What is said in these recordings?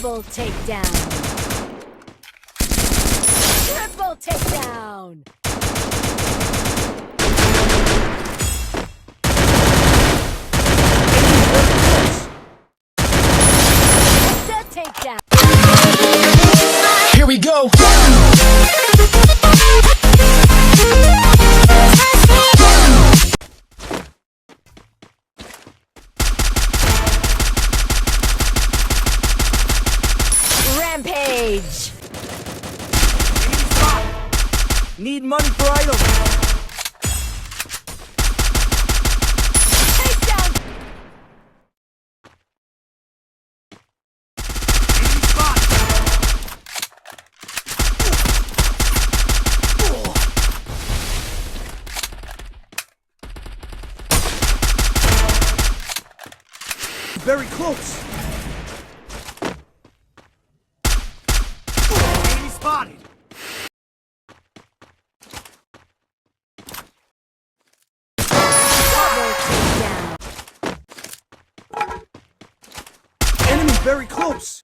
Double takedown. Triple takedown. Extra takedown. Here we go. Rampage. Need money for items. Takedown. Very close. Enemy spotted. Double takedown. Enemy very close.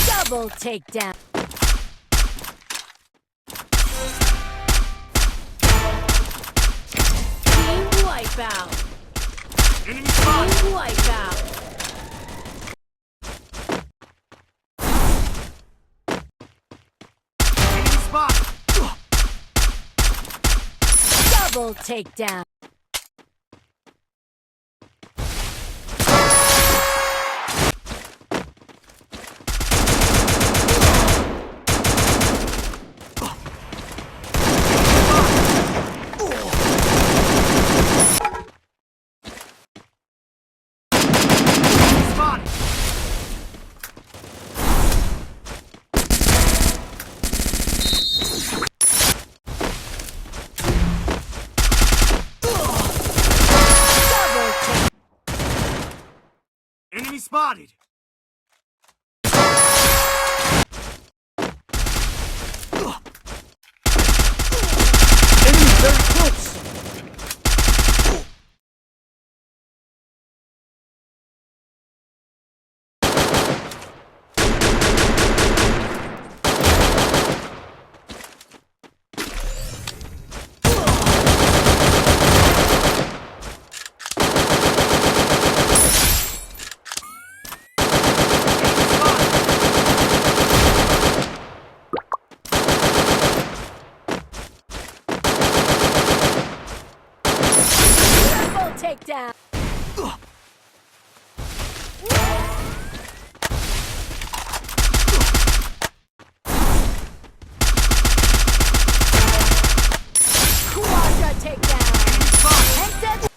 Double takedown. Team wipeout. Enemy spotted. Team wipeout. Enemy spotted. Double takedown. Spotted. Double take. Enemy spotted. Enemy very close. Triple takedown. Quadra takedown. Hector.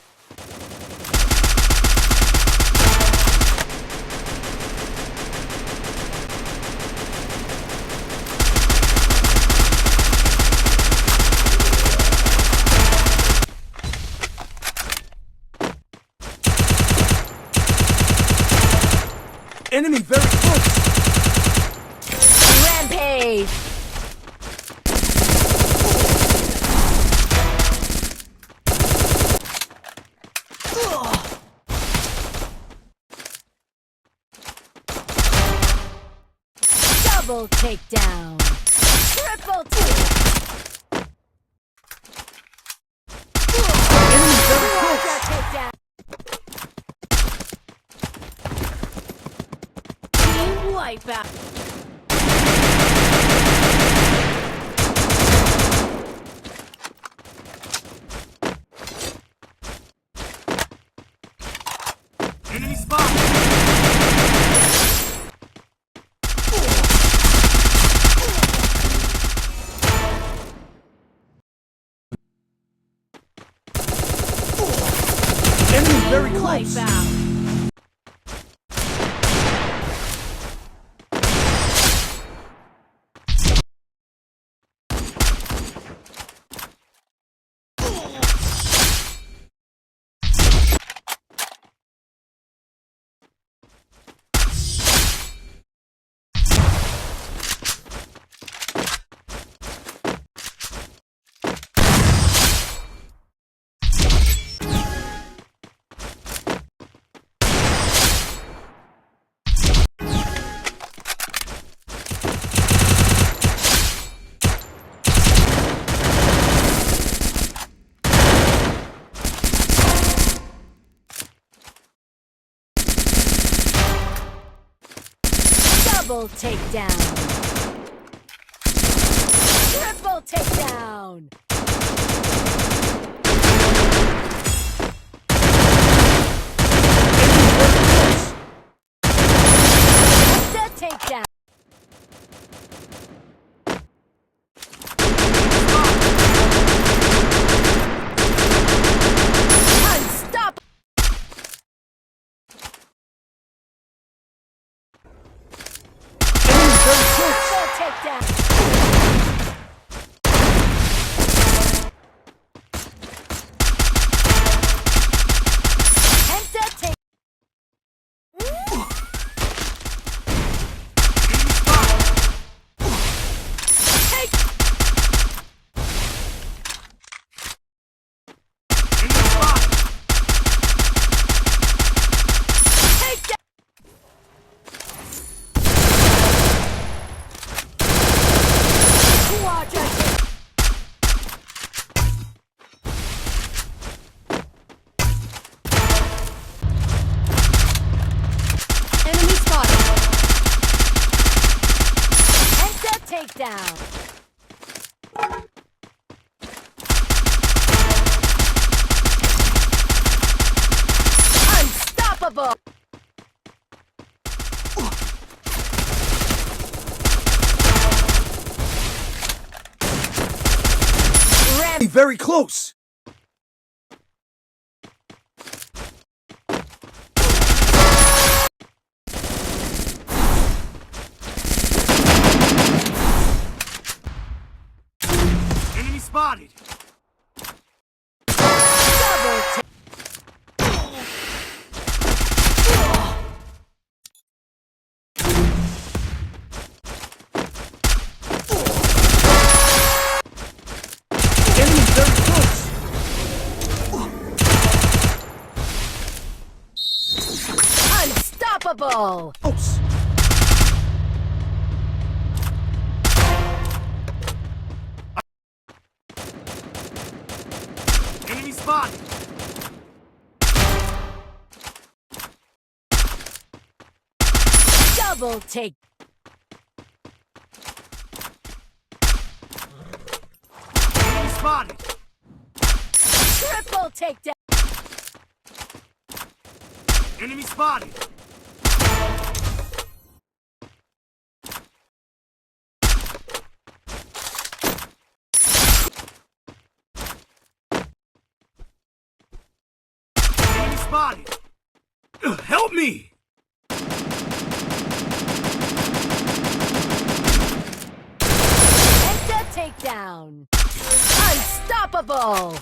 Enemy very close. Rampage. Double takedown. Triple takedown. Enemy very Quadra close. takedown. Team wipeout. Enemy spotted. Enemy very close. Wipeout. Double takedown. Triple takedown. Penta takedown. Unstoppable. Enemy very close. Triple takedown. Penta take. Take. Take down. Quadra take. Enemy spotted. Penta takedown. Unstoppable. Ram. Very close. Enemy spotted. Double take. Enemy very close. Unstoppable. Close. Enemy spotted. Double take. Enemy spotted. Triple takedown. Enemy spotted. Enemy spotted. Help me! Penta takedown. Unstoppable.